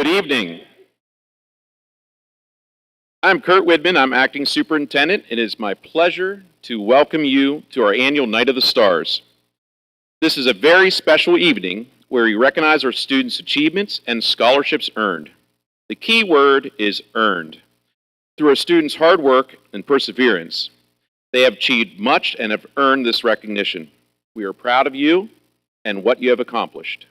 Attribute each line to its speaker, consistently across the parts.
Speaker 1: Good evening. I'm Kurt Widman. I'm acting superintendent. It is my pleasure to welcome you to our annual Night of the Stars. This is a very special evening where we recognize our students' achievements and scholarships earned. The key word is earned. Through our students' hard work and perseverance, they have achieved much and have earned this recognition. We are proud of you and what you have accomplished.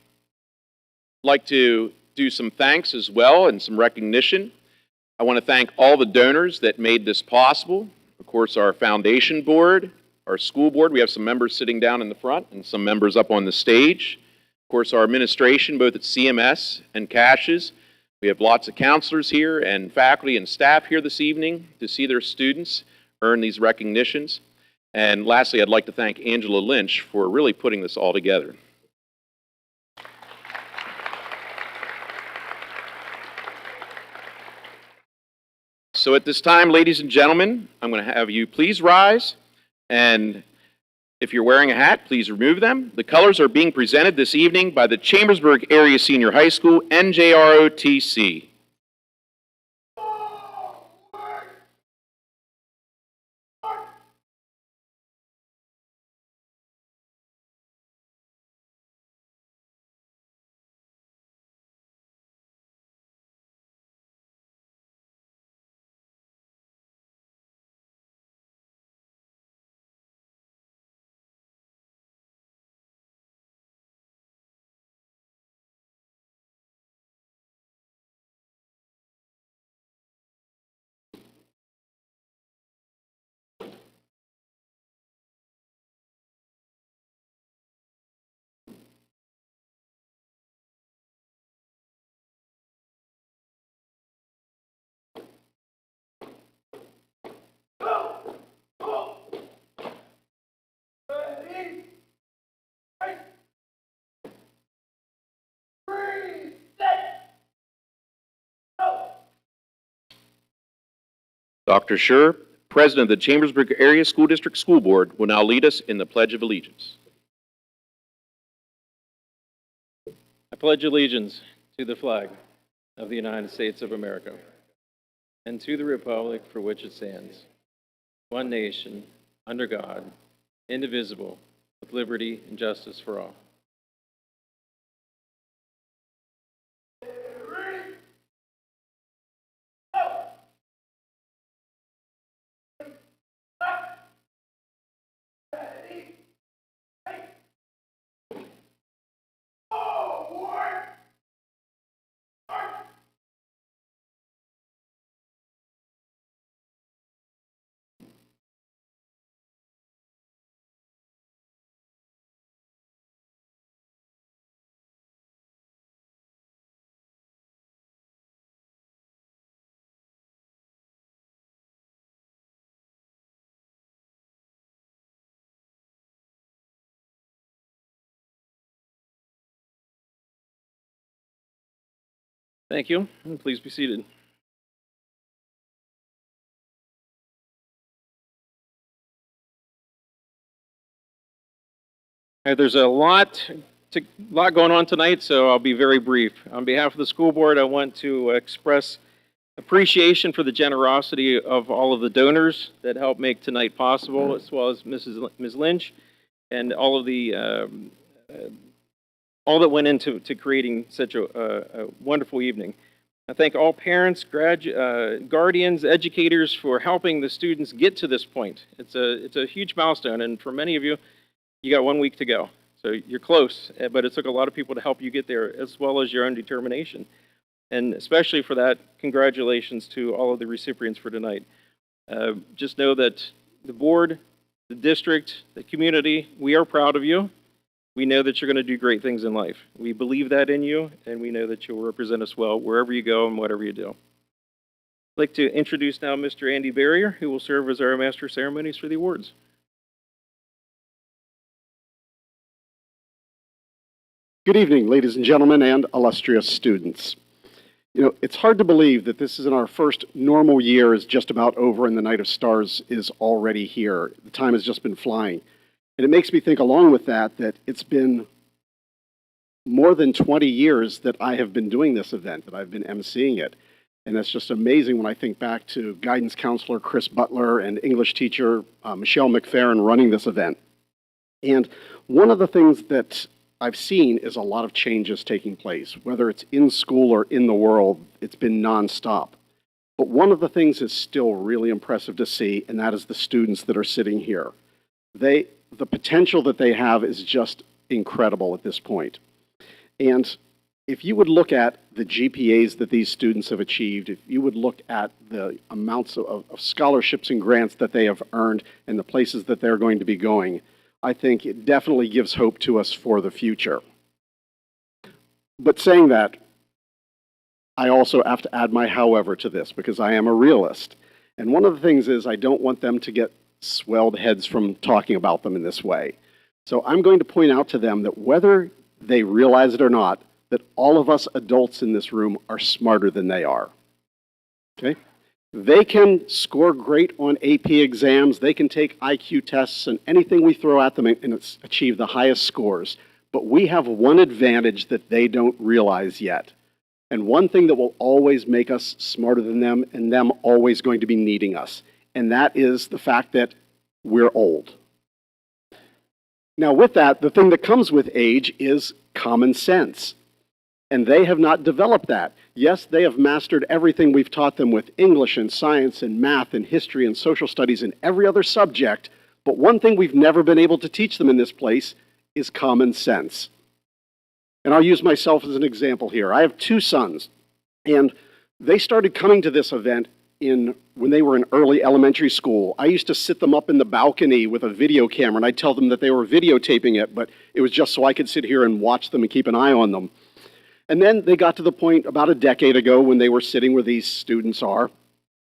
Speaker 1: I'd like to do some thanks as well and some recognition. I want to thank all the donors that made this possible. Of course, our foundation board, our school board. We have some members sitting down in the front and some members up on the stage. Of course, our administration, both at CMS and CASHES. We have lots of counselors here and faculty and staff here this evening to see their students earn these recognitions. And lastly, I'd like to thank Angela Lynch for really putting this all together. So at this time, ladies and gentlemen, I'm going to have you please rise, and if you're wearing a hat, please remove them. The colors are being presented this evening by the Chambersburg Area Senior High School, NJROTC. Dr. Schur, President of the Chambersburg Area School District School Board, will now lead us in the Pledge of Allegiance.
Speaker 2: I pledge allegiance to the flag of the United States of America and to the republic for which it stands, one nation, under God, indivisible, with liberty and justice for all. Thank you, and please be seated. All right, there's a lot going on tonight, so I'll be very brief. On behalf of the school board, I want to express appreciation for the generosity of all of the donors that helped make tonight possible, as well as Ms. Lynch and all of the all that went into creating such a wonderful evening. I thank all parents, guardians, educators for helping the students get to this point. It's a huge milestone, and for many of you, you got 1 week to go. So you're close, but it took a lot of people to help you get there, as well as your own determination. And especially for that, congratulations to all of the recipients for tonight. Just know that the board, the district, the community, we are proud of you. We know that you're going to do great things in life. We believe that in you, and we know that you'll represent us well wherever you go and whatever you do. I'd like to introduce now Mr. Andy Barrier, who will serve as our Master of Ceremonies for the awards.
Speaker 3: Good evening, ladies and gentlemen, and illustrious students. You know, it's hard to believe that this isn't our first normal year is just about over and the Night of Stars is already here. The time has just been flying. And it makes me think along with that it's been more than 20 years that I have been doing this event, that I've been emceeing it. And that's just amazing when I think back to guidance counselor Chris Butler and English teacher Michelle McFerrin running this event. And one of the things that I've seen is a lot of changes taking place, whether it's in school or in the world, it's been nonstop. But one of the things is still really impressive to see, and that is the students that are sitting here. The potential that they have is just incredible at this point. And if you would look at the GPAs that these students have achieved, if you would look at the amounts of scholarships and grants that they have earned and the places that they're going to be going, I think it definitely gives hope to us for the future. But saying that, I also have to add my however to this because I am a realist. And one of the things is I don't want them to get swelled heads from talking about them in this way. So I'm going to point out to them that whether they realize it or not, that all of us adults in this room are smarter than they are. Okay? They can score great on AP exams, they can take IQ tests and anything we throw at them and achieve the highest scores. But we have one advantage that they don't realize yet. And one thing that will always make us smarter than them and them always going to be needing us. And that is the fact that we're old. Now with that, the thing that comes with age is common sense. And they have not developed that. Yes, they have mastered everything we've taught them with English and science and math and history and social studies and every other subject, but one thing we've never been able to teach them in this place is common sense. And I'll use myself as an example here. I have two sons, and they started coming to this event when they were in early elementary school. I used to sit them up in the balcony with a video camera, and I'd tell them that they were videotaping it, but it was just so I could sit here and watch them and keep an eye on them. And then they got to the point about a decade ago when they were sitting where these students are,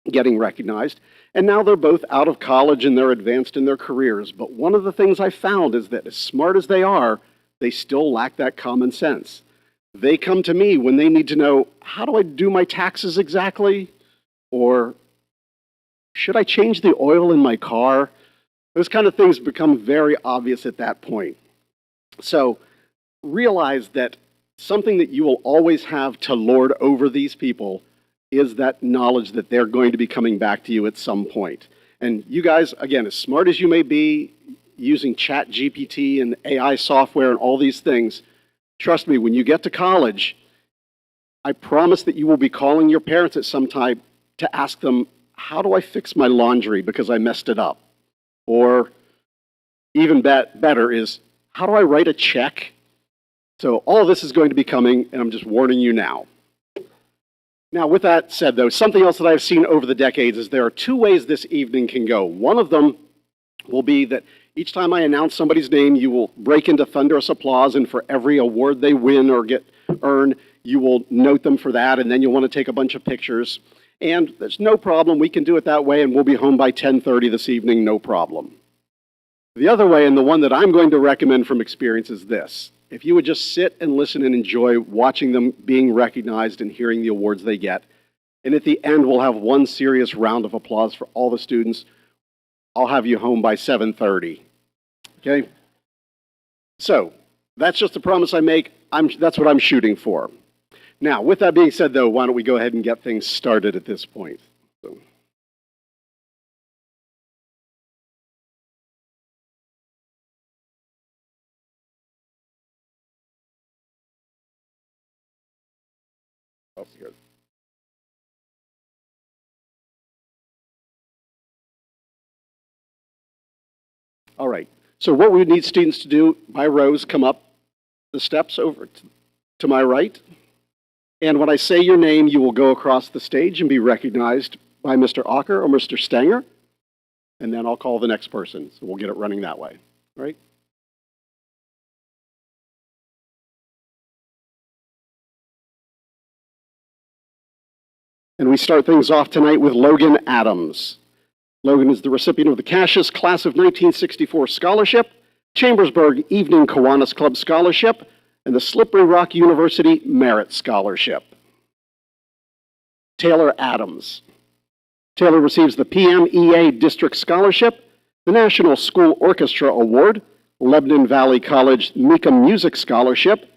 Speaker 3: getting recognized. And now they're both out of college and they're advanced in their careers. But one of the things I found is that as smart as they are, they still lack that common sense. They come to me when they need to know, how do I do my taxes exactly? Or should I change the oil in my car? Those kind of things become very obvious at that point. So realize that something that you will always have to lord over these people is that knowledge that they're going to be coming back to you at some point. And you guys, again, as smart as you may be, using ChatGPT and AI software and all these things, trust me, when you get to college, I promise that you will be calling your parents at some time to ask them, how do I fix my laundry because I messed it up? Or even better is, how do I write a check? So all of this is going to be coming, and I'm just warning you now. Now, with that said, though, something else that I've seen over the decades is there are two ways this evening can go. One of them will be that each time I announce somebody's name, you will break into thunderous applause, and for every award they win or earn, you will note them for that, and then you'll want to take a bunch of pictures. And there's no problem. We can do it that way, and we'll be home by 10:30 this evening, no problem. The other way, and the one that I'm going to recommend from experience, is this. If you would just sit and listen and enjoy watching them being recognized and hearing the awards they get, and at the end we'll have one serious round of applause for all the students, I'll have you home by 7:30. Okay? So, that's just a promise I make. That's what I'm shooting for. Now, with that being said, though, why don't we go ahead and get things started at this point. So. All right, so what we would need students to do by rows, come up the steps over to my right. And when I say your name, you will go across the stage and be recognized by Mr. Ocker or Mr. Stenger. And then I'll call the next person, so we'll get it running that way, right? And we start things off tonight with Logan Adams. Logan is the recipient of the Cassius Class of 1964 Scholarship, Chambersburg Evening Kiwanis Club Scholarship, and the Slippery Rock University Merit Scholarship. Taylor Adams. Taylor receives the PMEA District Scholarship, the National School Orchestra Award, Lebanon Valley College Mika Music Scholarship,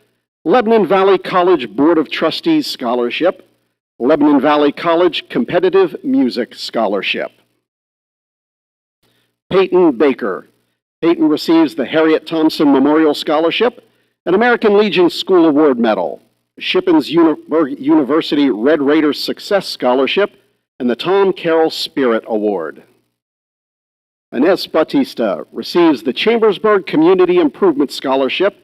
Speaker 3: Lebanon Valley College Board of Trustees Scholarship, Lebanon Valley College Competitive Music Scholarship. Peyton Baker. Peyton receives the Harriet Thompson Memorial Scholarship, an American Legion School Award Medal, the Shippens University Red Raiders Success Scholarship, and the Tom Carroll Spirit Award. Inez Bautista receives the Chambersburg Community Improvement Scholarship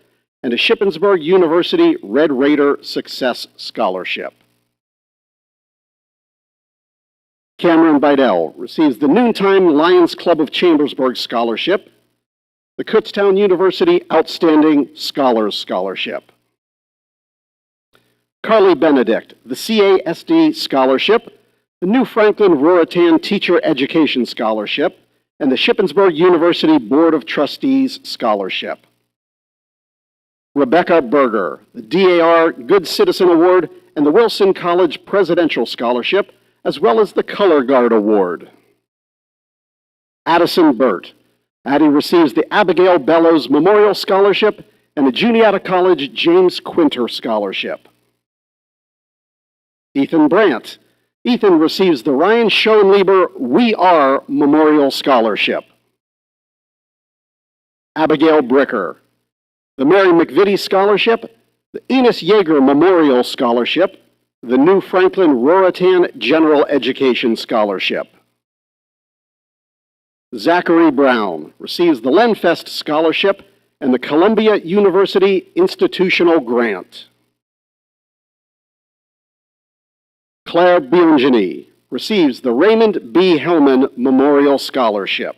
Speaker 3: and a Shippensburg University Red Raider Success Scholarship. Cameron Bidell receives the Noontime Lions Club of Chambersburg Scholarship, the Kutztown University Outstanding Scholars Scholarship. Carly Benedict, the CASD Scholarship, the New Franklin Ruritan Teacher Education Scholarship, and the Shippensburg University Board of Trustees Scholarship. Rebecca Berger, the DAR Good Citizen Award and the Wilson College Presidential Scholarship, as well as the Color Guard Award. Addison Burt. Addie receives the Abigail Bellows Memorial Scholarship and the Juniata College James Quinter Scholarship. Ethan Brandt. Ethan receives the Ryan Schoenlieber We Are Memorial Scholarship. Abigail Bricker. The Mary McVitie Scholarship, the Enos Yeager Memorial Scholarship, the New Franklin Ruritan General Education Scholarship. Zachary Brown receives the Lenfest Scholarship and the Columbia University Institutional Grant. Claire Biongini receives the Raymond B. Hellman Memorial Scholarship.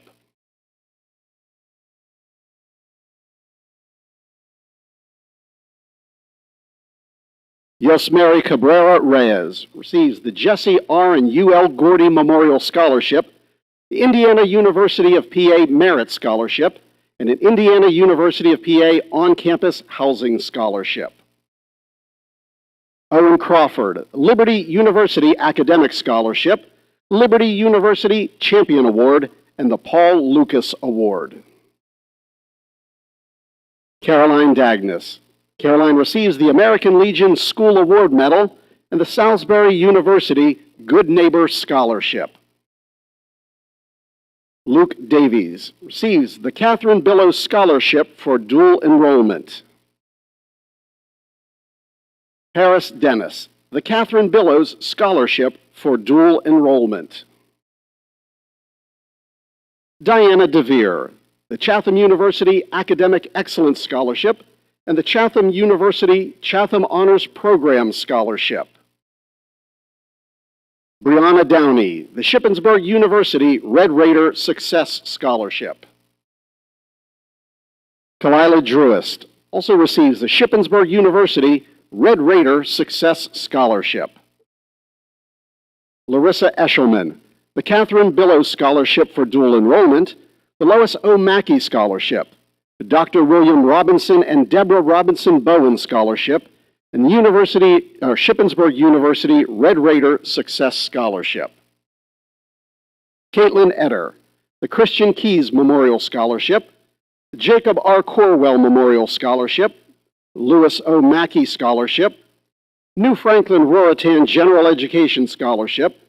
Speaker 3: Yosmary Cabrera Reyes receives the Jesse R. and U.L. Gordy Memorial Scholarship, the Indiana University of PA Merit Scholarship, and an Indiana University of PA On-Campus Housing Scholarship. Owen Crawford, Liberty University Academic Scholarship, Liberty University Champion Award, and the Paul Lucas Award. Caroline Dagnes. Caroline receives the American Legion School Award Medal and the Salisbury University Good Neighbor Scholarship. Luke Davies receives the Catherine Billows Scholarship for dual enrollment. Harris Dennis, the Catherine Billows Scholarship for dual enrollment. Diana DeVere, the Chatham University Academic Excellence Scholarship and the Chatham University Chatham Honors Program Scholarship. Brianna Downey, the Shippensburg University Red Raider Success Scholarship. Kalila Druist also receives the Shippensburg University Red Raider Success Scholarship. Larissa Eshelman, the Catherine Billows Scholarship for dual enrollment, the Lois O. Mackey Scholarship, the Dr. William Robinson and Deborah Robinson Bowen Scholarship, and the Shippensburg University Red Raider Success Scholarship. Caitlin Etter, the Christian Keys Memorial Scholarship, the Jacob R. Corwell Memorial Scholarship, Lewis O. Mackey Scholarship, New Franklin Ruritan General Education Scholarship,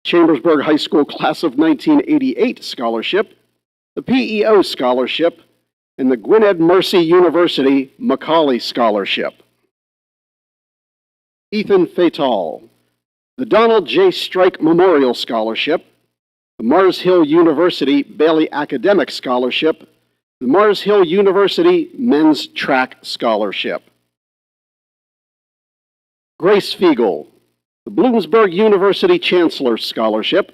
Speaker 3: Chambersburg High School Class of 1988 Scholarship, the PEO Scholarship, and the Gwynedd Mercy University Macaulay Scholarship. Ethan Fatal, the Donald J. Strike Memorial Scholarship, the Mars Hill University Bailey Academic Scholarship, the Mars Hill University Men's Track Scholarship. Grace Fiegel, the Bloomsburg University Chancellor Scholarship,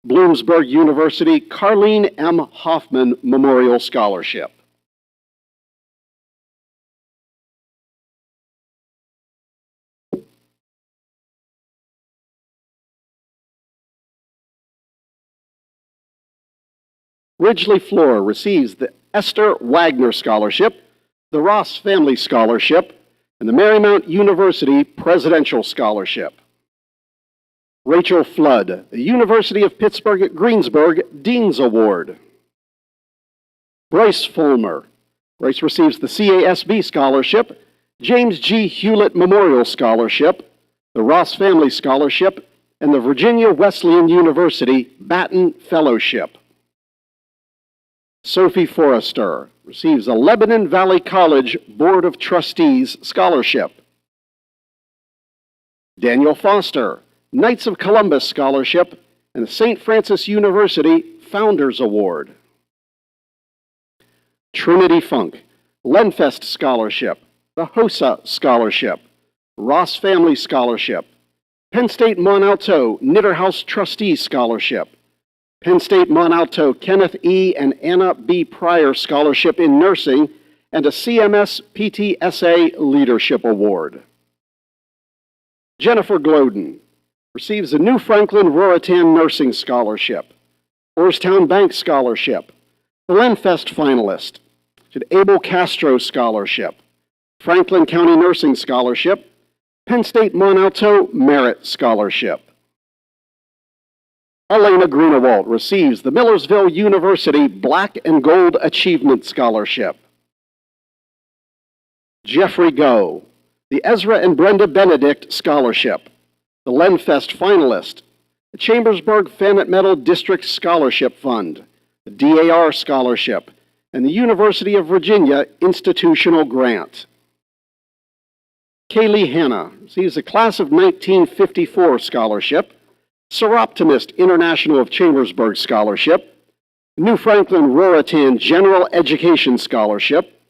Speaker 3: Bloomsburg University Carlene M. Hoffman Memorial Scholarship. Ridgely Flora receives the Esther Wagner Scholarship, the Ross Family Scholarship, and the Marymount University Presidential Scholarship. Rachel Flood, the University of Pittsburgh at Greensburg Dean's Award. Bryce Fulmer. Bryce receives the CASB Scholarship James G. Hewlett Memorial Scholarship, the Ross Family Scholarship, and the Virginia Wesleyan University Batten Fellowship. Sophie Forrester receives a Lebanon Valley College Board of Trustees Scholarship. Daniel Foster, Knights of Columbus Scholarship, and the St. Francis University Founders Award. Trinity Funk, Lenfest Scholarship, the HOSA Scholarship, Ross Family Scholarship, Penn State Mont Alto Knitterhouse Trustee Scholarship, Penn State Mont Alto Kenneth E. and Anna B. Pryor Scholarship in Nursing, and a CMS PTSA Leadership Award. Jennifer Gloden receives a New Franklin Roritan Nursing Scholarship, Orrstown Bank Scholarship, the Lenfest finalist, Abel Castro Scholarship, Franklin County Nursing Scholarship, Penn State Mont Alto Merit Scholarship. Elena Greenewalt receives the Millersville University Black and Gold Achievement Scholarship. Jeffrey Go, the Ezra and Brenda Benedict Scholarship, the Lenfest finalist, the Chambersburg Fanet Medal District Scholarship Fund, the DAR Scholarship, and the University of Virginia Institutional Grant. Kaylee Hanna receives a Class of 1954 Scholarship, Seroptimist International of Chambersburg Scholarship, New Franklin Roritan General Education Scholarship,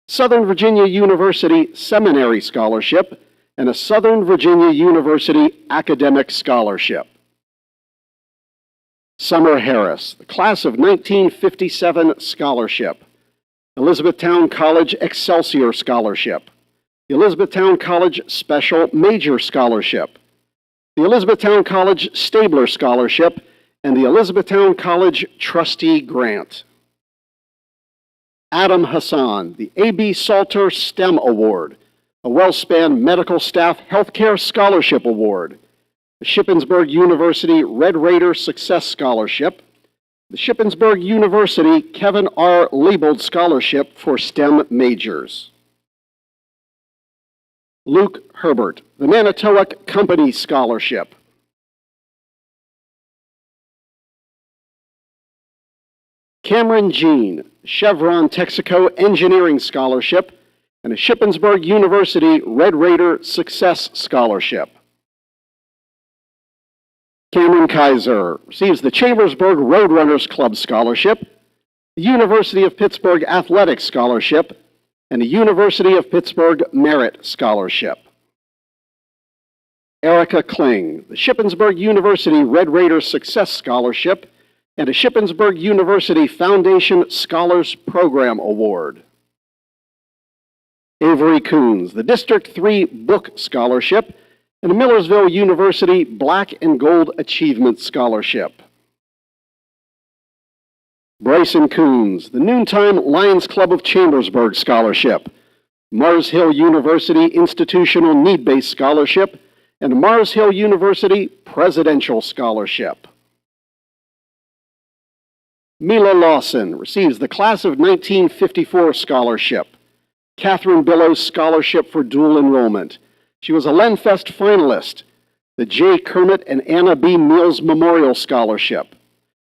Speaker 3: Southern Virginia University Seminary Scholarship, and a Southern Virginia University Academic Scholarship. Summer Harris, the Class of 1957 Scholarship, Elizabethtown College Excelsior Scholarship, the Elizabethtown College Special Major Scholarship, the Elizabethtown College Stabler Scholarship, and the Elizabethtown College Trustee Grant. Adam Hassan, the A.B. Salter STEM Award, a Wellspan Medical Staff Healthcare Scholarship Award, the Shippensburg University Red Raider Success Scholarship, the Shippensburg University Kevin R. Leibold Scholarship for STEM majors. Luke Herbert, the Manitowoc Company Scholarship. Cameron Jean, Chevron Texaco Engineering Scholarship, and a Shippensburg University Red Raider Success Scholarship. Cameron Kaiser receives the Chambersburg Roadrunners Club Scholarship, the University of Pittsburgh Athletics Scholarship, and the University of Pittsburgh Merit Scholarship. Erica Kling, the Shippensburg University Red Raider Success Scholarship, and a Shippensburg University Foundation Scholars Program Award. Avery Coons, the District 3 Book Scholarship, and a Millersville University Black and Gold Achievement Scholarship. Bryson Coons, the Noontime Lions Club of Chambersburg Scholarship, Mars Hill University Institutional Need-Based Scholarship, and Mars Hill University Presidential Scholarship. Mila Lawson receives the Class of 1954 Scholarship, Catherine Billows Scholarship for Dual Enrollment. She was a Lenfest finalist, the J. Kermit and Anna B. Mills Memorial Scholarship,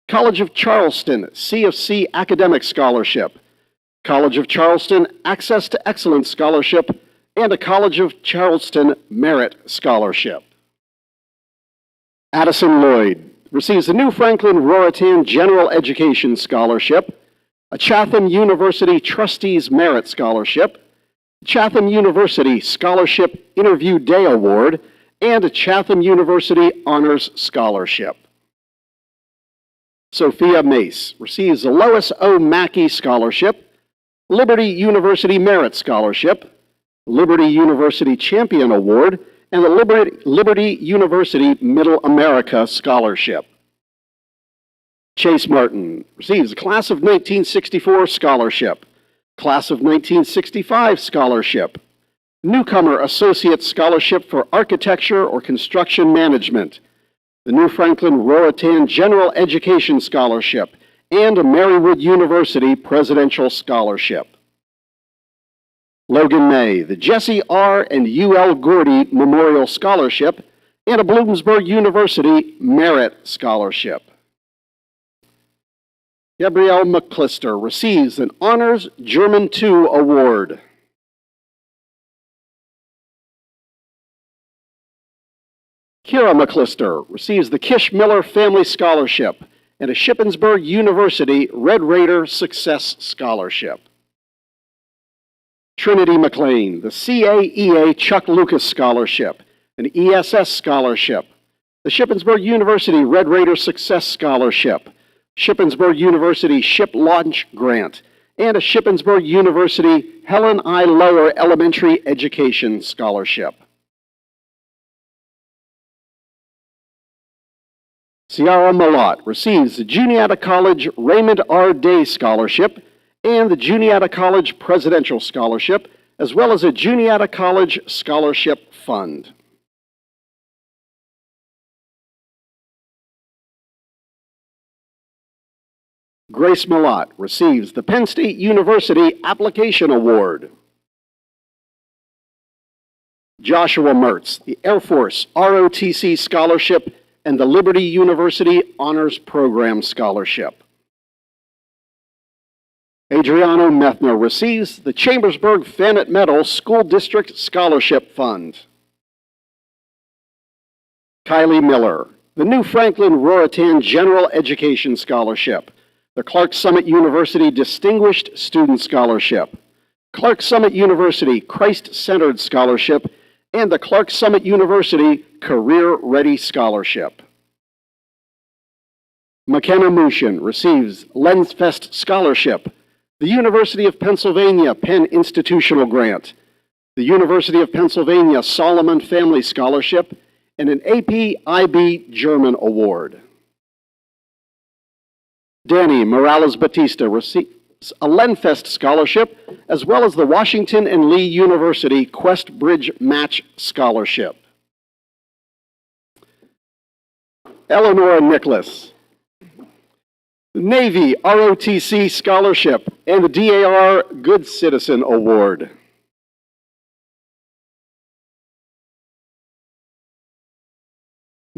Speaker 3: College of Charleston C of C Academic Scholarship, College of Charleston Access to Excellence Scholarship, and a College of Charleston Merit Scholarship. Addison Lloyd receives the New Franklin Roritan General Education Scholarship, a Chatham University Trustees Merit Scholarship, Chatham University Scholarship Interview Day Award, and a Chatham University Honors Scholarship. Sophia Mace receives the Lois O. Mackey Scholarship, Liberty University Merit Scholarship, Liberty University Champion Award, and the Liberty University Middle America Scholarship. Chase Martin receives the Class of 1964 Scholarship, Class of 1965 Scholarship, Newcomer Associate Scholarship for Architecture or Construction Management, the New Franklin Roritan General Education Scholarship, and a Marywood University Presidential Scholarship. Logan May, the Jesse R. and UL Gordy Memorial Scholarship, and a Bloomsburg University Merit Scholarship. Gabrielle McClister receives an Honors German II Award. Kira McClister receives the Kish Miller Family Scholarship and a Shippensburg University Red Raider Success Scholarship. Trinity McLean, the CAEA Chuck Lucas Scholarship, an ESS Scholarship, the Shippensburg University Red Raider Success Scholarship, Shippensburg University Ship Launch Grant, and a Shippensburg University Helen I. Lower Elementary Education Scholarship. Ciara Malott receives the Juniata College Raymond R. Day Scholarship and the Juniata College Presidential Scholarship, as well as a Juniata College Scholarship Fund. Grace Malott receives the Penn State University Application Award. Joshua Mertz, the Air Force ROTC Scholarship and the Liberty University Honors Program Scholarship. Adriano Methner receives the Chambersburg Fannett Medal School District Scholarship Fund. Kylie Miller, the New Franklin Roritan General Education Scholarship, the Clark Summit University Distinguished Student Scholarship, Clark Summit University Christ-Centered Scholarship, and the Clark Summit University Career Ready Scholarship. McKenna Mushin receives Lensfest Scholarship, the University of Pennsylvania Penn Institutional Grant, the University of Pennsylvania Solomon Family Scholarship, and an AP-IB German Award. Danny Morales-Batista receives a Lenfest Scholarship, as well as the Washington and Lee University Quest Bridge Match Scholarship. Eleanor Nicholas, the Navy ROTC Scholarship and the DAR Good Citizen Award.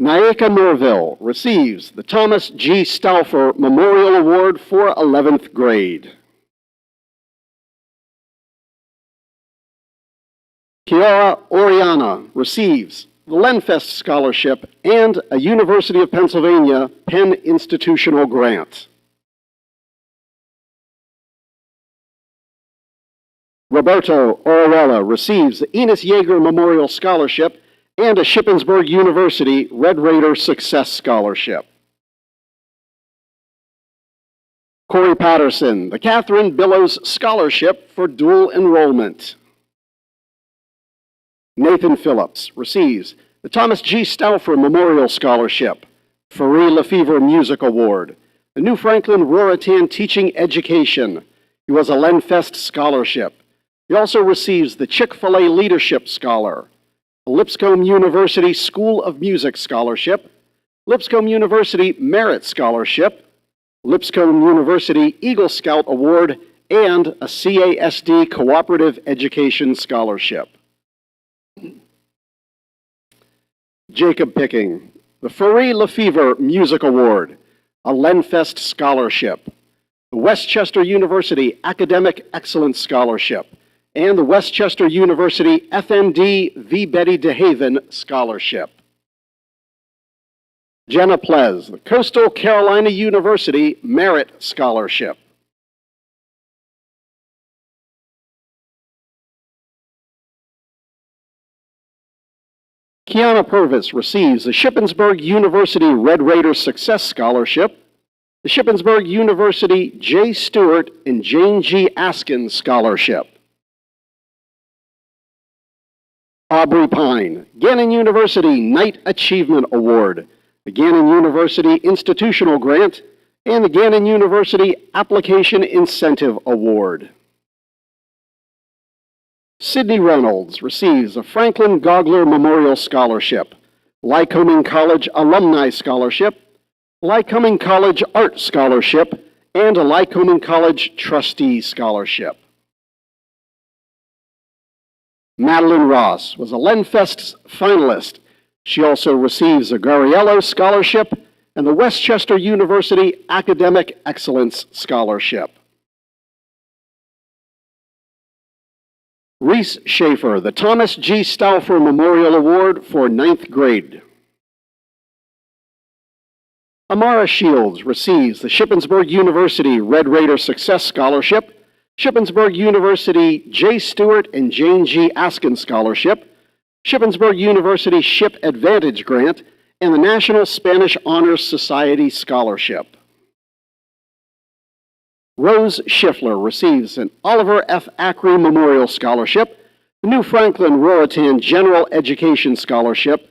Speaker 3: Nyeka Norville receives the Thomas G. Stauffer Memorial Award for 11th grade. Kiara Oriana receives the Lenfest Scholarship and a University of Pennsylvania Penn Institutional Grant. Roberto Orwella receives the Enos Yeager Memorial Scholarship and a Shippensburg University Red Raider Success Scholarship. Corey Patterson, the Catherine Billows Scholarship for Dual Enrollment. Nathan Phillips receives the Thomas G. Stauffer Memorial Scholarship, Farie Lefevre Music Award, the New Franklin Roritan Teaching Education. He was a Lenfest Scholarship. He also receives the Chick-fil-A Leadership Scholar, Lipscomb University School of Music Scholarship, Lipscomb University Merit Scholarship, Lipscomb University Eagle Scout Award, and a CASD Cooperative Education Scholarship. Jacob Picking, the Farie Lefevre Music Award, a Lenfest Scholarship, the Westchester University Academic Excellence Scholarship, and the Westchester University FND V. Betty DeHaven Scholarship. Jenna Plez, the Coastal Carolina University Merit Scholarship. Kiana Purvis receives the Shippensburg University Red Raider Success Scholarship, the Shippensburg University J. Stewart and Jane G. Askins Scholarship. Aubrey Pine, Gannon University Knight Achievement Award, the Gannon University Institutional Grant, and the Gannon University Application Incentive Award. Sydney Reynolds receives a Franklin Gogler Memorial Scholarship, Lycoming College Alumni Scholarship, Lycoming College Art Scholarship, and a Lycoming College Trustee Scholarship. Madeline Ross was a Lenfest finalist. She also receives a Gariello Scholarship and the Westchester University Academic Excellence Scholarship. Reese Schaefer, the Thomas G. Stauffer Memorial Award for 9th grade. Amara Shields receives the Shippensburg University Red Raider Success Scholarship, Shippensburg University J. Stewart and Jane G. Askin Scholarship, Shippensburg University Ship Advantage Grant, and the National Spanish Honors Society Scholarship. Rose Schiffler receives an Oliver F. Acree Memorial Scholarship, the New Franklin Roritan General Education Scholarship,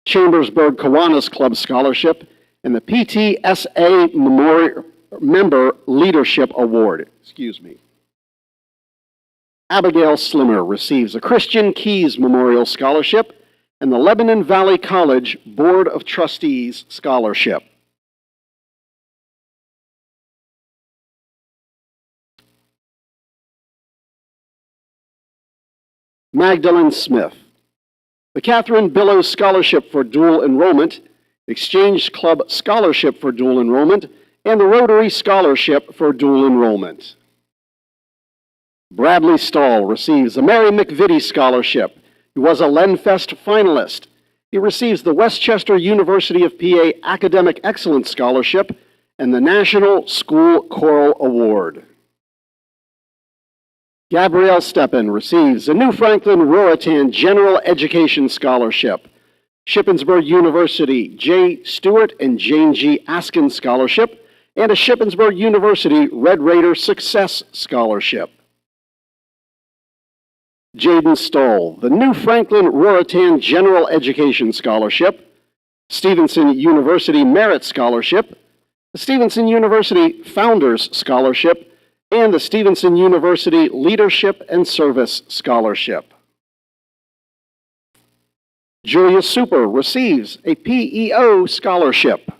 Speaker 3: Chambersburg Kiwanis Club Scholarship, and the PTSA Member Leadership Award. Abigail Slimmer receives a Christian Keys Memorial Scholarship and the Lebanon Valley College Board of Trustees Scholarship. Magdalene Smith, the Catherine Billows Scholarship for Dual Enrollment, Exchange Club Scholarship for Dual Enrollment, and the Rotary Scholarship for Dual Enrollment. Bradley Stahl receives the Mary McVitie Scholarship. He was a Lenfest finalist. He receives the Westchester University of PA Academic Excellence Scholarship and the National School Choral Award. Gabrielle Steppen receives the New Franklin Roritan General Education Scholarship, Shippensburg University J. Stewart and Jane G. Askin Scholarship, and a Shippensburg University Red Raider Success Scholarship. Jaden Stoll, the New Franklin Roritan General Education Scholarship, Stevenson University Merit Scholarship, the Stevenson University Founders Scholarship, and the Stevenson University Leadership and Service Scholarship. Julia Super receives a PEO Scholarship.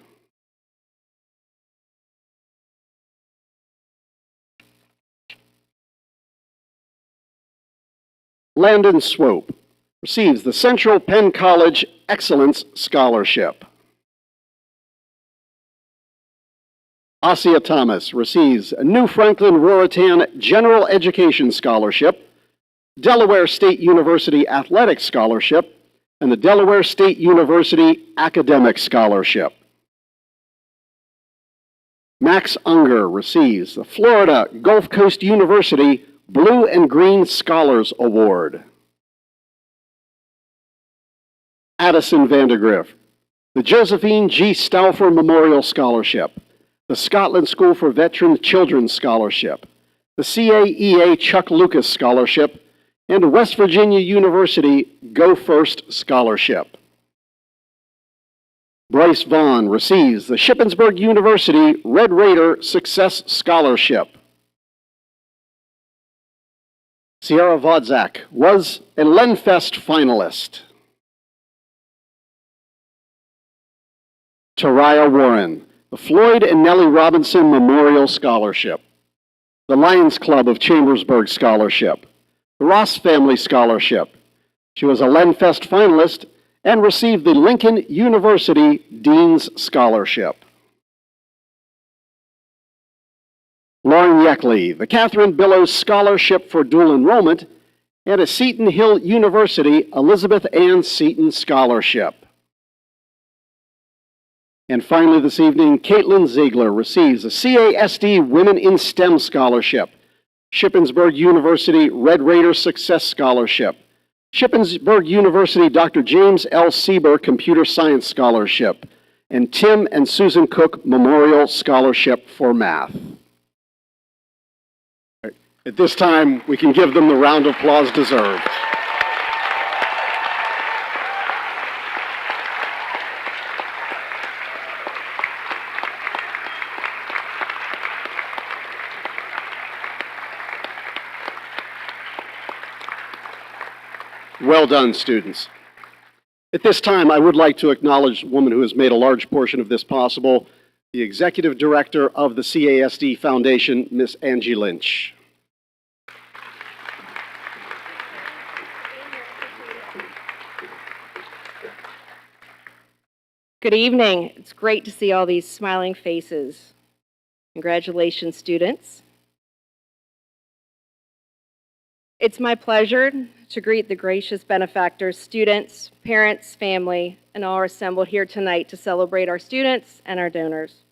Speaker 3: Landon Swope receives the Central Penn College Excellence Scholarship. Asia Thomas receives a New Franklin Roritan General Education Scholarship, Delaware State University Athletic Scholarship, and the Delaware State University Academic Scholarship. Max Unger receives the Florida Gulf Coast University Blue and Green Scholars Award. Addison Vandergriff, the Josephine G. Stauffer Memorial Scholarship, the Scotland School for Veteran Children Scholarship, the CAEA Chuck Lucas Scholarship, and West Virginia University Go First Scholarship. Bryce Vaughn receives the Shippensburg University Red Raider Success Scholarship. Sierra Vodzak was a Lenfest finalist. Taraya Warren, the Floyd and Nellie Robinson Memorial Scholarship, the Lions Club of Chambersburg Scholarship, the Ross Family Scholarship. She was a Lenfest finalist and received the Lincoln University Dean's Scholarship. Lauren Yeckley, the Catherine Billows Scholarship for Dual Enrollment, and a Seton Hill University Elizabeth Ann Seton Scholarship. And finally this evening, Caitlin Ziegler receives a CASD Women in STEM Scholarship, Shippensburg University Red Raider Success Scholarship, Shippensburg University Dr. James L. Sieber Computer Science Scholarship, and Tim and Susan Cook Memorial Scholarship for Math. At this time, we can give them the round of applause deserved. Well done, students. At this time, I would like to acknowledge a woman who has made a large portion of this possible, the Executive Director of the CASD Foundation, Ms. Angie Lynch.
Speaker 4: Good evening. It's great to see all these smiling faces. Congratulations, students. It's my pleasure to greet the gracious benefactors, students, parents, family, and all are assembled here tonight to celebrate our students and our donors.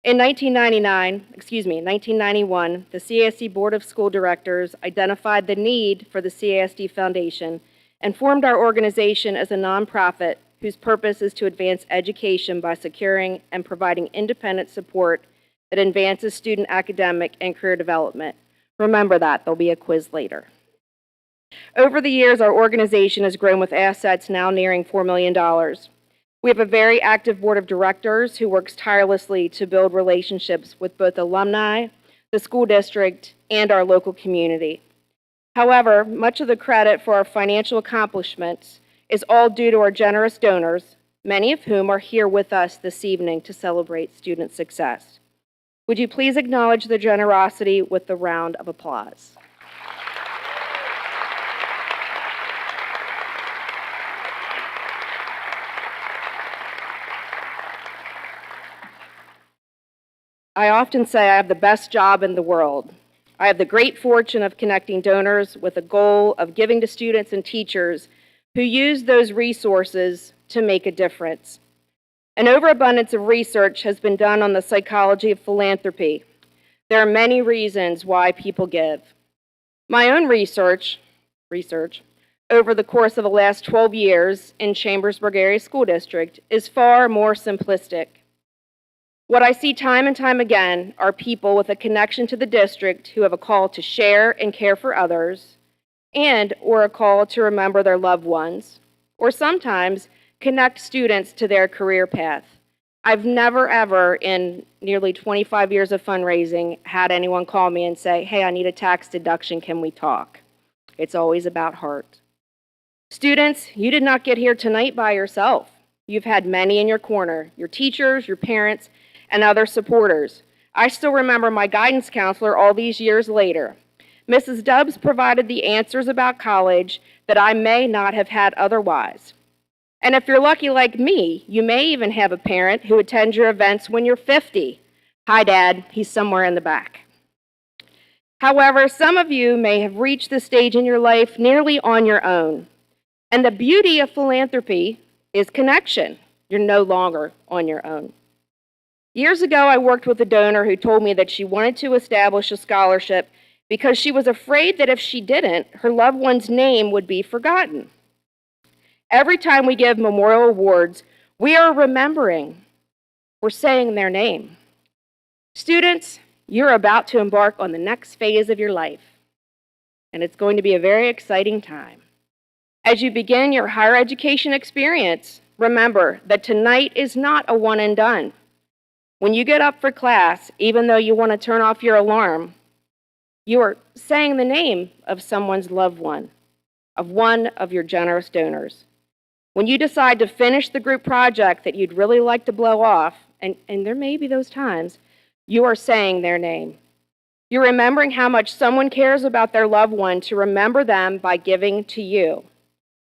Speaker 4: In 1991, the CASD Board of School Directors identified the need for the CASD Foundation and formed our organization as a nonprofit whose purpose is to advance education by securing and providing independent support that advances student academic and career development. Remember that, there'll be a quiz later. Over the years, our organization has grown with assets now nearing $4 million. We have a very active board of directors who works tirelessly to build relationships with both alumni, the school district, and our local community. However, much of the credit for our financial accomplishments is all due to our generous donors, many of whom are here with us this evening to celebrate student success. Would you please acknowledge the generosity with a round of applause? I often say I have the best job in the world. I have the great fortune of connecting donors with a goal of giving to students and teachers who use those resources to make a difference. An overabundance of research has been done on the psychology of philanthropy. There are many reasons why people give. My own research over the course of the last 12 years in Chambersburg Area School District is far more simplistic. What I see time and time again are people with a connection to the district who have a call to share and care for others, or a call to remember their loved ones, or sometimes connect students to their career path. I've never, ever, in nearly 25 years of fundraising, had anyone call me and say, hey, I need a tax deduction, can we talk? It's always about heart. Students, you did not get here tonight by yourself. You've had many in your corner, your teachers, your parents, and other supporters. I still remember my guidance counselor all these years later. Mrs. Dubs provided the answers about college that I may not have had otherwise. And if you're lucky like me, you may even have a parent who attends your events when you're 50. Hi, Dad, he's somewhere in the back. However, some of you may have reached this stage in your life nearly on your own. And the beauty of philanthropy is connection. You're no longer on your own. Years ago, I worked with a donor who told me that she wanted to establish a scholarship because she was afraid that if she didn't, her loved one's name would be forgotten. Every time we give memorial awards, we are remembering. We're saying their name. Students, you're about to embark on the next phase of your life, and it's going to be a very exciting time. As you begin your higher education experience, remember that tonight is not a one and done. When you get up for class, even though you want to turn off your alarm, you are saying the name of someone's loved one, of one of your generous donors. When you decide to finish the group project that you'd really like to blow off, and there may be those times, you are saying their name. You're remembering how much someone cares about their loved one to remember them by giving to you.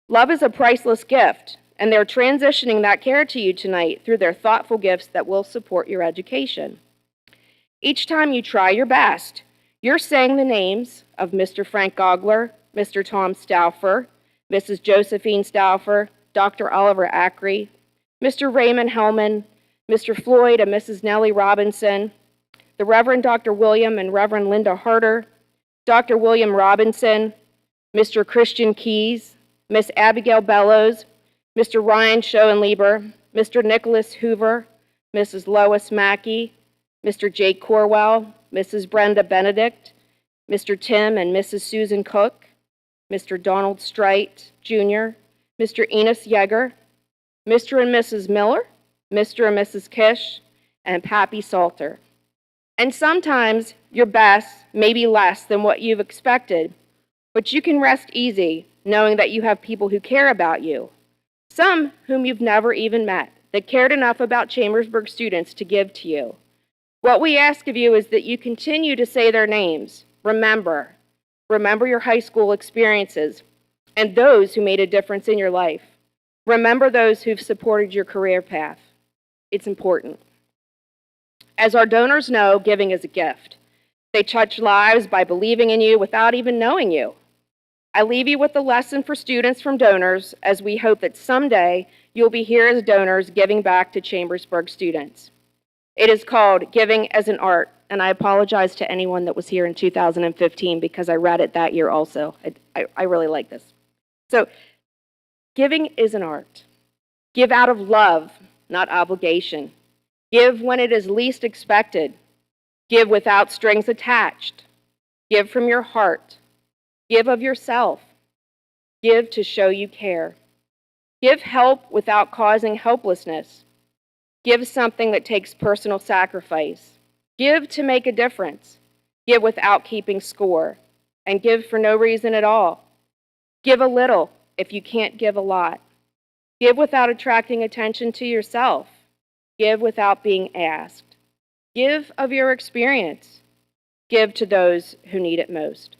Speaker 4: Love is a priceless gift, and they're transitioning that care to you tonight through their thoughtful gifts that will support your education. Each time you try your best, you're saying the names of Mr. Frank Gogler, Mr. Tom Stauffer, Mrs. Josephine Stauffer, Dr. Oliver Ackrey, Mr. Raymond Hellman, Mr. Floyd and Mrs. Nellie Robinson, the Reverend Dr. William and Reverend Linda Harder, Dr. William Robinson, Mr. Christian Keys, Miss Abigail Bellows, Mr. Ryan Schoenlieber, Mr. Nicholas Hoover, Mrs. Lois Mackey, Mr. Jake Corwell, Mrs. Brenda Benedict, Mr. Tim and Mrs. Susan Cook, Mr. Donald Strite, Jr., Mr. Enos Yeager, Mr. and Mrs. Miller, Mr. and Mrs. Kish, and Pappy Salter. And sometimes your best may be less than what you've expected, but you can rest easy knowing that you have people who care about you, some whom you've never even met, that cared enough about Chambersburg students to give to you. What we ask of you is that you continue to say their names. Remember your high school experiences and those who made a difference in your life. Remember those who've supported your career path. It's important. As our donors know, giving is a gift. They touch lives by believing in you without even knowing you. I leave you with a lesson for students from donors as we hope that someday you'll be here as donors giving back to Chambersburg students. It is called Giving as an Art, and I apologize to anyone that was here in 2015 because I read it that year also. I really like this. So, giving is an art. Give out of love, not obligation. Give when it is least expected. Give without strings attached. Give from your heart. Give of yourself. Give to show you care. Give help without causing helplessness. Give something that takes personal sacrifice. Give to make a difference. Give without keeping score. And give for no reason at all. Give a little if you can't give a lot. Give without attracting attention to yourself. Give without being asked. Give of your experience. Give to those who need it most.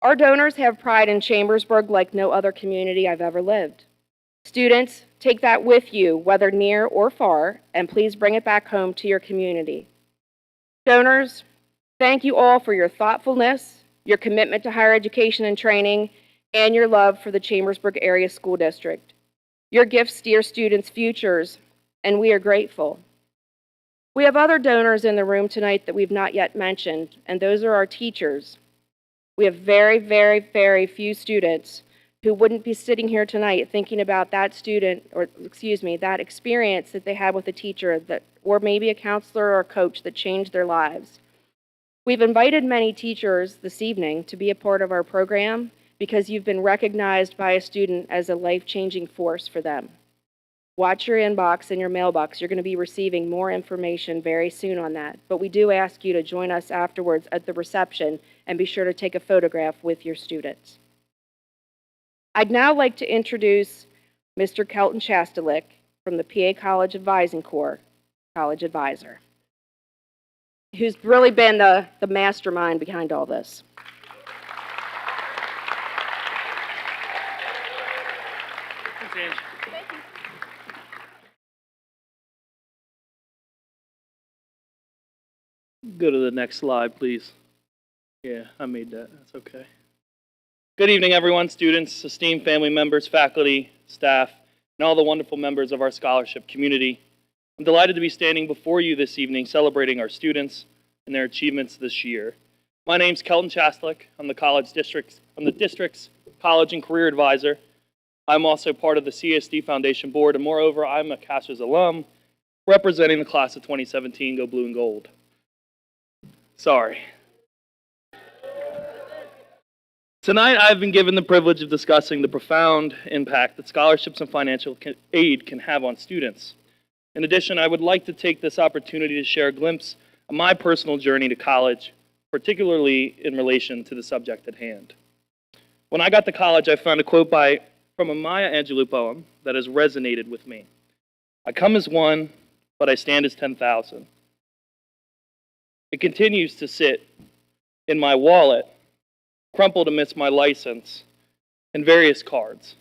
Speaker 4: Our donors have pride in Chambersburg like no other community I've ever lived. Students, take that with you, whether near or far, and please bring it back home to your community. Donors, thank you all for your thoughtfulness, your commitment to higher education and training, and your love for the Chambersburg Area School District. Your gifts steer students' futures, and we are grateful. We have other donors in the room tonight that we've not yet mentioned, and those are our teachers. We have very, very, very few students who wouldn't be sitting here tonight thinking about that student, or that experience that they had with a teacher or maybe a counselor or a coach that changed their lives. We've invited many teachers this evening to be a part of our program because you've been recognized by a student as a life-changing force for them. Watch your inbox and your mailbox. You're going to be receiving more information very soon on that. But we do ask you to join us afterwards at the reception and be sure to take a photograph with your students. I'd now like to introduce Mr. Kelton Chastelic from the PA College Advising Corps, College Advisor, who's really been the mastermind behind all this.
Speaker 5: Go to the next slide, please. Yeah, I made that. That's okay. Good evening, everyone, students, esteemed family members, faculty, staff, and all the wonderful members of our scholarship community. I'm delighted to be standing before you this evening celebrating our students and their achievements this year. My name's Kelton Chastelic. I'm the district's college and career advisor. I'm also part of the CSD Foundation board, and moreover, I'm a Casters alum representing the class of 2017, Go Blue and Gold. Sorry. Tonight, I've been given the privilege of discussing the profound impact that scholarships and financial aid can have on students. In addition, I would like to take this opportunity to share a glimpse of my personal journey to college, particularly in relation to the subject at hand. When I got to college, I found a quote from a Maya Angelou poem that has resonated with me. I come as one, but I stand as 10,000. It continues to sit in my wallet, crumpled amidst my license, and various cards.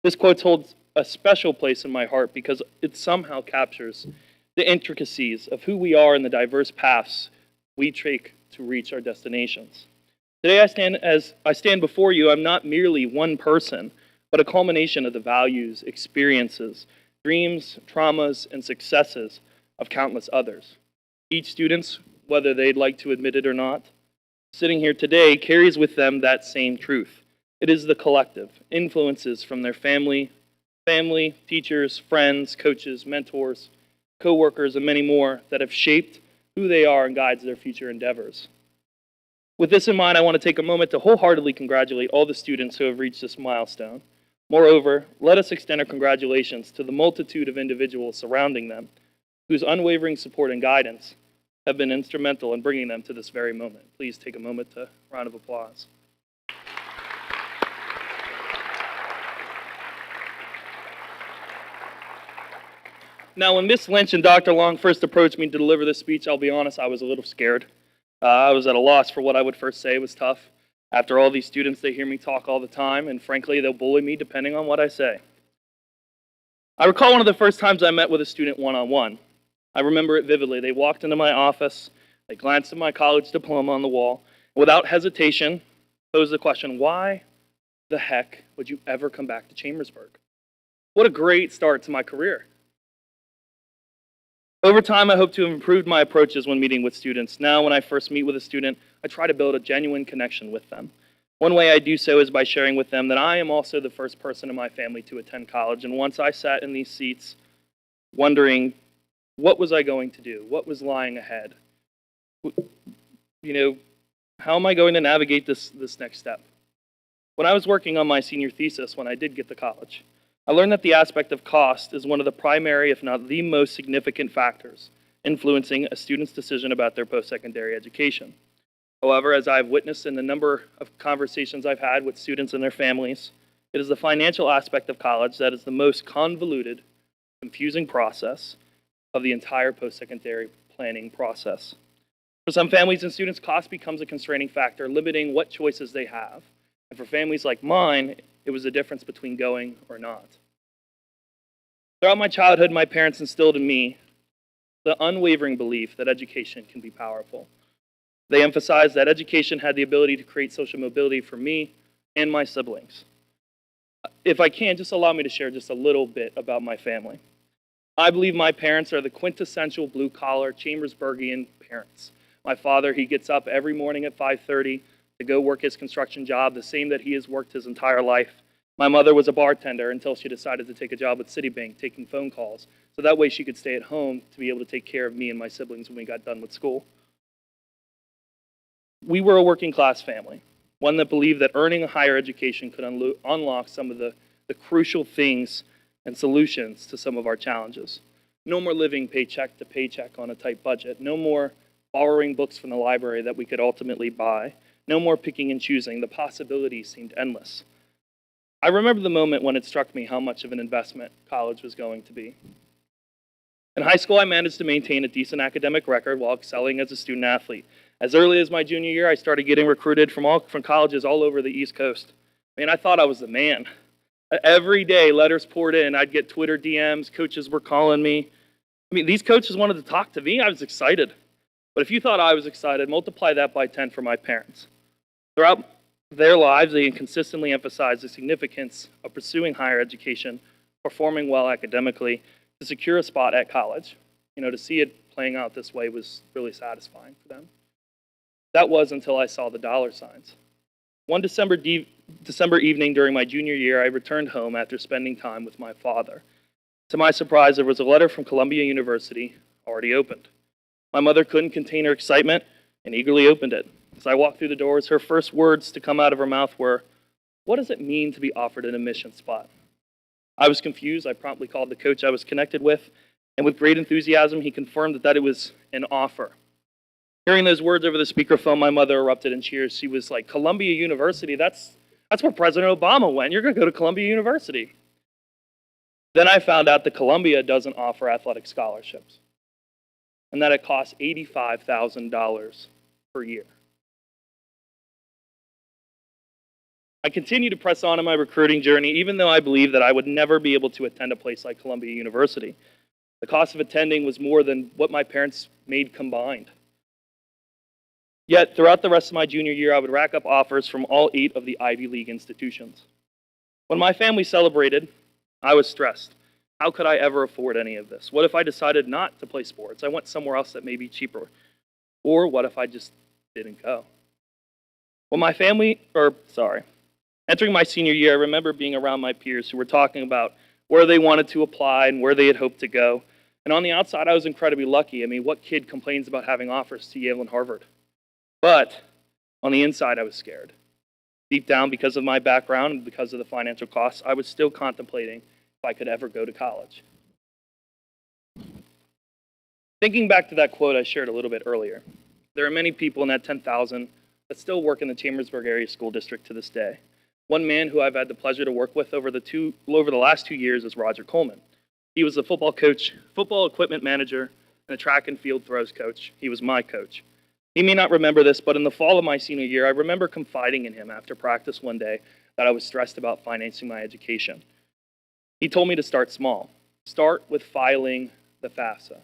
Speaker 5: This quote holds a special place in my heart because it somehow captures the intricacies of who we are and the diverse paths we take to reach our destinations. Today I stand before you, I'm not merely one person, but a culmination of the values, experiences, dreams, traumas, and successes of countless others. Each student, whether they'd like to admit it or not, sitting here today carries with them that same truth. It is the collective influences from their family, teachers, friends, coaches, mentors, co-workers, and many more that have shaped who they are and guides their future endeavors. With this in mind, I want to take a moment to wholeheartedly congratulate all the students who have reached this milestone. Moreover, let us extend our congratulations to the multitude of individuals surrounding them, whose unwavering support and guidance have been instrumental in bringing them to this very moment. Please take a moment to round of applause. Now, when Ms. Lynch and Dr. Long first approached me to deliver this speech, I'll be honest, I was a little scared. I was at a loss for what I would first say. It was tough. After all, these students, they hear me talk all the time, and frankly, they'll bully me depending on what I say. I recall one of the first times I met with a student one-on-one. I remember it vividly. They walked into my office, they glanced at my college diploma on the wall, and without hesitation, posed the question, why the heck would you ever come back to Chambersburg? What a great start to my career. Over time, I hope to have improved my approaches when meeting with students. Now, when I first meet with a student, I try to build a genuine connection with them. One way I do so is by sharing with them that I am also the first person in my family to attend college, and once I sat in these seats wondering, what was I going to do? What was lying ahead? How am I going to navigate this next step? When I was working on my senior thesis, when I did get to college, I learned that the aspect of cost is one of the primary, if not the most significant factors influencing a student's decision about their post-secondary education. However, as I've witnessed in the number of conversations I've had with students and their families, it is the financial aspect of college that is the most convoluted, confusing process of the entire post-secondary planning process. For some families and students, cost becomes a constraining factor, limiting what choices they have. And for families like mine, it was the difference between going or not. Throughout my childhood, my parents instilled in me the unwavering belief that education can be powerful. They emphasized that education had the ability to create social mobility for me and my siblings. If I can, just allow me to share just a little bit about my family. I believe my parents are the quintessential blue-collar Chambersburgian parents. My father, he gets up every morning at 5:30 to go work his construction job, the same that he has worked his entire life. My mother was a bartender until she decided to take a job at Citibank, taking phone calls, so that way she could stay at home to be able to take care of me and my siblings when we got done with school. We were a working-class family, one that believed that earning a higher education could unlock some of the crucial things and solutions to some of our challenges. No more living paycheck to paycheck on a tight budget. No more borrowing books from the library that we could ultimately buy. No more picking and choosing. The possibilities seemed endless. I remember the moment when it struck me how much of an investment college was going to be. In high school, I managed to maintain a decent academic record while excelling as a student athlete. As early as my junior year, I started getting recruited from colleges all over the East Coast. I thought I was the man. Every day, letters poured in. I'd get Twitter DMs. Coaches were calling me. These coaches wanted to talk to me. I was excited. But if you thought I was excited, multiply that by 10 for my parents. Throughout their lives, they consistently emphasized the significance of pursuing higher education, performing well academically, to secure a spot at college. To see it playing out this way was really satisfying for them. That was until I saw the dollar signs. One December evening during my junior year, I returned home after spending time with my father. To my surprise, there was a letter from Columbia University already opened. My mother couldn't contain her excitement and eagerly opened it. As I walked through the doors, her first words to come out of her mouth were, "What does it mean to be offered an admission spot?" I was confused. I promptly called the coach I was connected with, and with great enthusiasm, he confirmed that it was an offer. Hearing those words over the speakerphone, my mother erupted in cheers. She was like, "Columbia University, that's where President Obama went. You're going to go to Columbia University." Then I found out that Columbia doesn't offer athletic scholarships, and that it costs $85,000 per year. I continue to press on in my recruiting journey, even though I believe that I would never be able to attend a place like Columbia University. The cost of attending was more than what my parents made combined. Yet, throughout the rest of my junior year, I would rack up offers from all 8 of the Ivy League institutions. When my family celebrated, I was stressed. How could I ever afford any of this? What if I decided not to play sports? I went somewhere else that may be cheaper. Or what if I just didn't go? Entering my senior year, I remember being around my peers who were talking about where they wanted to apply and where they had hoped to go. And on the outside, I was incredibly lucky. What kid complains about having offers to Yale and Harvard? But on the inside, I was scared. Deep down, because of my background and because of the financial costs, I was still contemplating if I could ever go to college. Thinking back to that quote I shared a little bit earlier, there are many people in that 10,000 that still work in the Chambersburg Area School District to this day. One man who I've had the pleasure to work with over the last 2 years is Roger Coleman. He was the football coach, football equipment manager, and a track and field throws coach. He was my coach. He may not remember this, but in the fall of my senior year, I remember confiding in him after practice one day that I was stressed about financing my education. He told me to start small. Start with filing the FAFSA.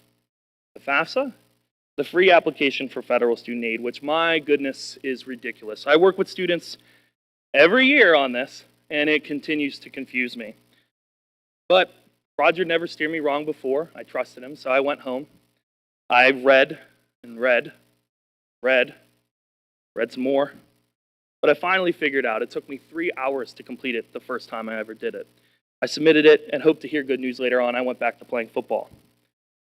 Speaker 5: The FAFSA? The free application for federal student aid, which, my goodness, is ridiculous. I work with students every year on this, and it continues to confuse me. But Roger never steered me wrong before. I trusted him, so I went home. I read and read some more. But I finally figured out it took me 3 hours to complete it the first time I ever did it. I submitted it and hoped to hear good news later on. I went back to playing football.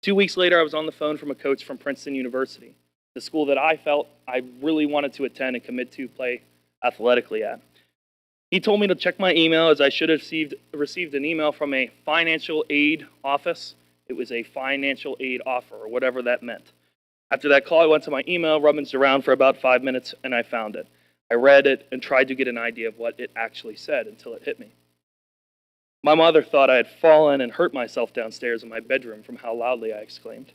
Speaker 5: 2 weeks later, I was on the phone from a coach from Princeton University, the school that I felt I really wanted to attend and commit to play athletically at. He told me to check my email, as I should have received an email from a financial aid office. It was a financial aid offer, or whatever that meant. After that call, I went to my email, rummaged around for about 5 minutes, and I found it. I read it and tried to get an idea of what it actually said until it hit me. My mother thought I had fallen and hurt myself downstairs in my bedroom from how loudly I exclaimed.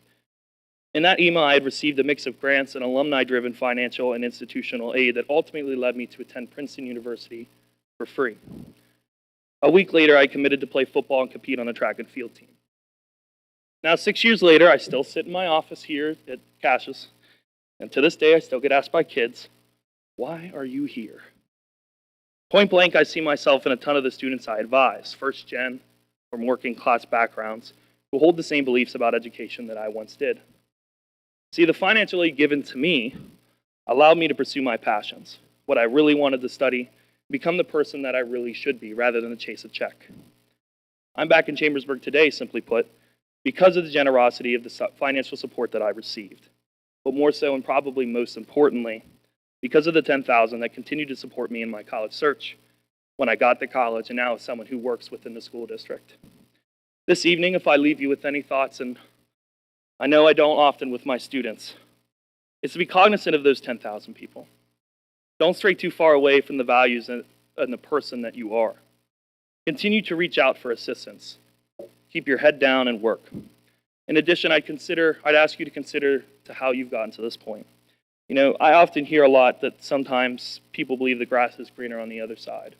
Speaker 5: In that email, I had received a mix of grants and alumni-driven financial and institutional aid that ultimately led me to attend Princeton University for free. A week later, I committed to play football and compete on the track and field team. Now, 6 years later, I still sit in my office here at Cassius, and to this day, I still get asked by kids, "Why are you here?" Point blank, I see myself in a ton of the students I advise, first gen from working class backgrounds, who hold the same beliefs about education that I once did. See, the financial aid given to me allowed me to pursue my passions, what I really wanted to study, become the person that I really should be, rather than to chase a check. I'm back in Chambersburg today, simply put, because of the generosity of the financial support that I received, but more so, and probably most importantly, because of the 10,000 that continued to support me in my college search when I got to college, and now as someone who works within the school district. This evening, if I leave you with any thoughts, and I know I don't often with my students, is to be cognizant of those 10,000 people. Don't stray too far away from the values and the person that you are. Continue to reach out for assistance. Keep your head down and work. In addition, I'd ask you to consider how you've gotten to this point. You know, I often hear a lot that sometimes people believe the grass is greener on the other side.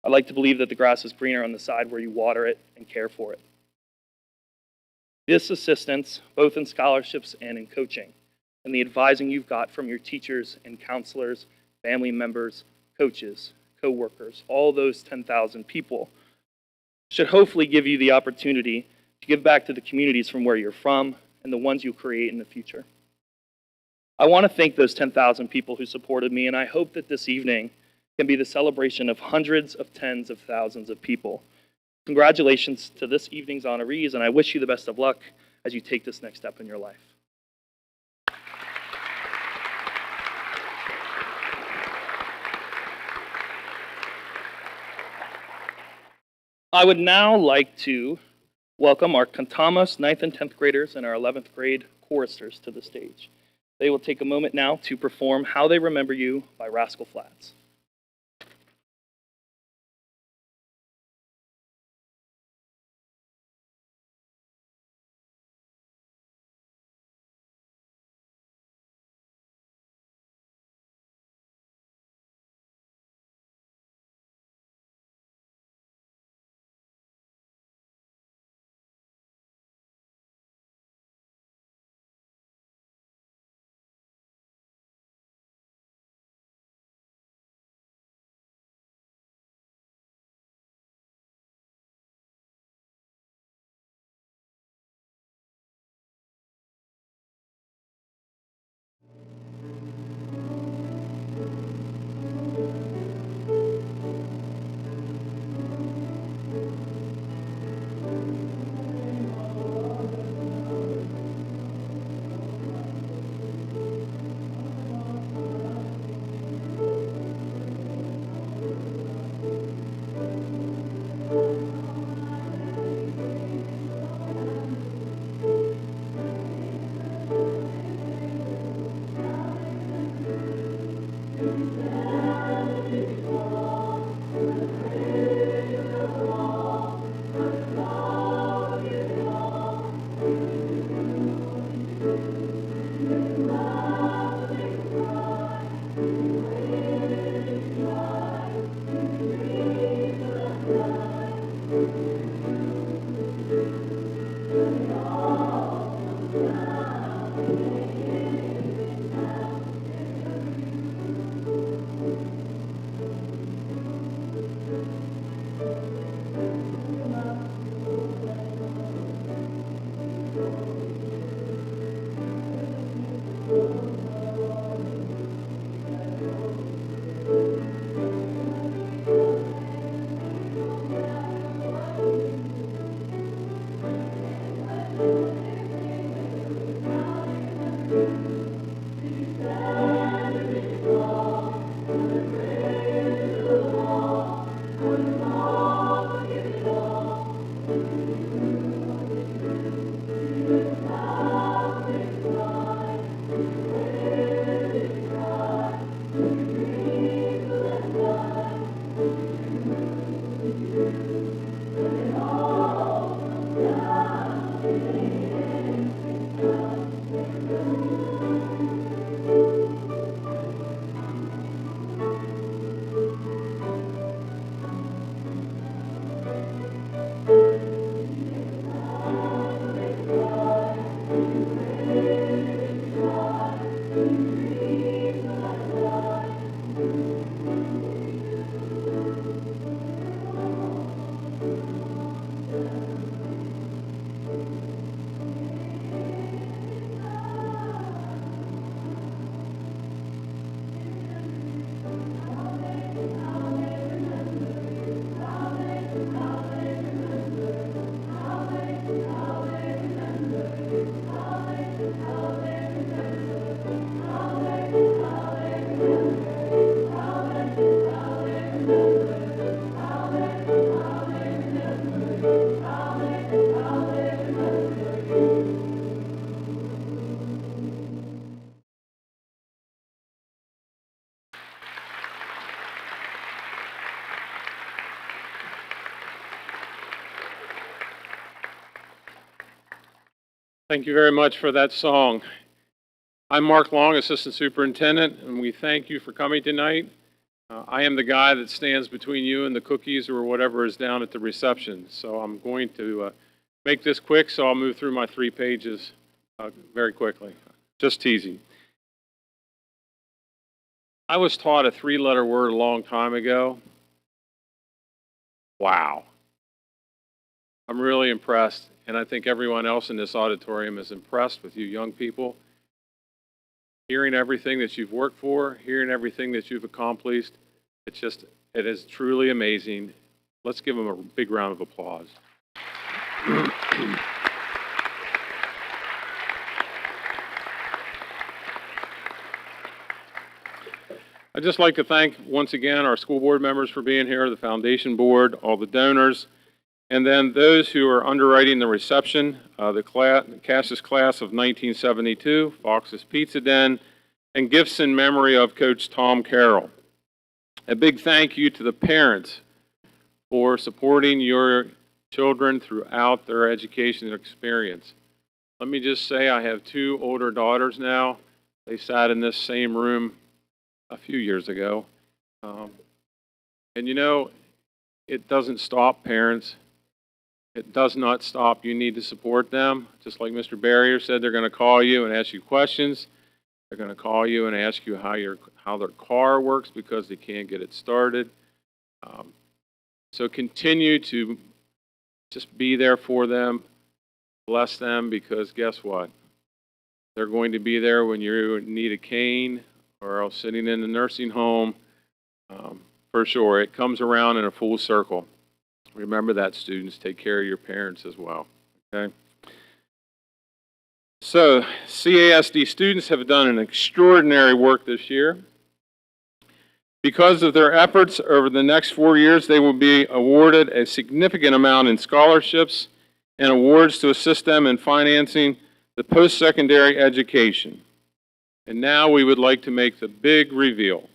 Speaker 5: I like to believe that the grass is greener on the side where you water it and care for it. This assistance, both in scholarships and in coaching, and the advising you've got from your teachers and counselors, family members, coaches, co-workers, all those 10,000 people, should hopefully give you the opportunity to give back to the communities from where you're from and the ones you create in the future. I want to thank those 10,000 people who supported me, and I hope that this evening can be the celebration of hundreds of tens of thousands of people. Congratulations to this evening's honorees, and I wish you the best of luck as you take this next step in your life. I would now like to welcome our Cantamos 9th and 10th graders and our 11th grade choristers to the stage. They will take a moment now to perform How They Remember You by Rascal Flatts.
Speaker 6: Thank you very much for that song. I'm Mark Long, Assistant Superintendent, and we thank you for coming tonight. I am the guy that stands between you and the cookies or whatever is down at the reception. So I'm going to make this quick, so I'll move through my 3 pages very quickly. Just teasing. I was taught a 3-letter word a long time ago. Wow. I'm really impressed, and I think everyone else in this auditorium is impressed with you young people. Hearing everything that you've worked for, hearing everything that you've accomplished, it is truly amazing. Let's give them a big round of applause. I'd just like to thank, once again, our school board members for being here, the foundation board, all the donors, and then those who are underwriting the reception, the Cassius class of 1972, Fox's Pizza Den, and gifts in memory of Coach Tom Carroll. A big thank you to the parents for supporting your children throughout their education experience. Let me just say I have 2 older daughters now. They sat in this same room a few years ago. And you know, it doesn't stop, parents. It does not stop. You need to support them. Just like Mr. Barrier said, they're going to call you and ask you questions. They're going to call you and ask you how their car works because they can't get it started. So continue to just be there for them. Bless them, because guess what? They're going to be there when you need a cane or else sitting in the nursing home. For sure, it comes around in a full circle. Remember that, students. Take care of your parents as well. Okay? So, CASD students have done an extraordinary work this year. Because of their efforts over the next 4 years, they will be awarded a significant amount in scholarships and awards to assist them in financing the post-secondary education. And now we would like to make the big reveal.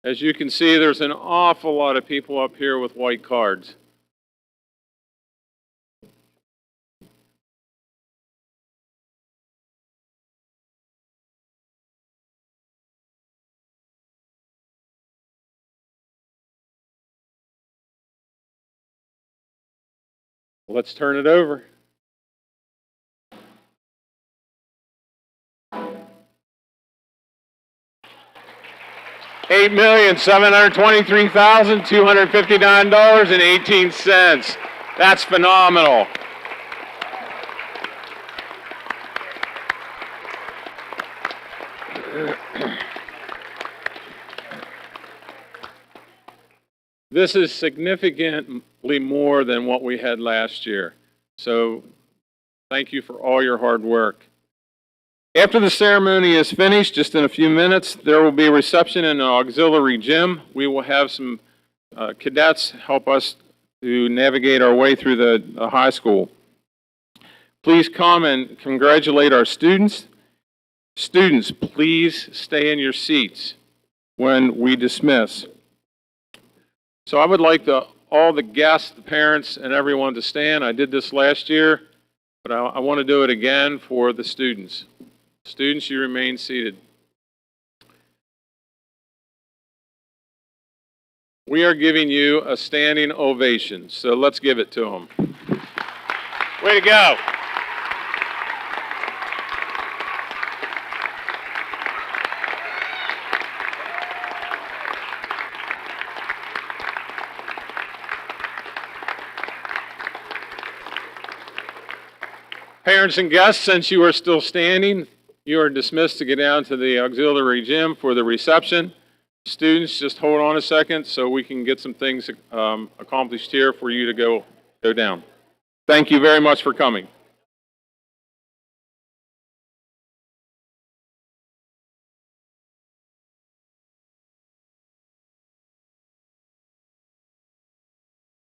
Speaker 6: As you can see, there's an awful lot of people up here with white cards. Let's turn it over. $8,723,259.18. That's phenomenal. This is significantly more than what we had last year. So thank you for all your hard work. After the ceremony is finished, just in a few minutes, there will be a reception in the auxiliary gym. We will have some cadets help us to navigate our way through the high school. Please come and congratulate our students. Students, please stay in your seats when we dismiss. So I would like all the guests, the parents, and everyone to stand. I did this last year, but I want to do it again for the students. Students, you remain seated. We are giving you a standing ovation, so let's give it to them. Way to go. Parents and guests, since you are still standing, you are dismissed to get down to the auxiliary gym for the reception. Students, just hold on a second so we can get some things accomplished here for you to go down. Thank you very much for coming.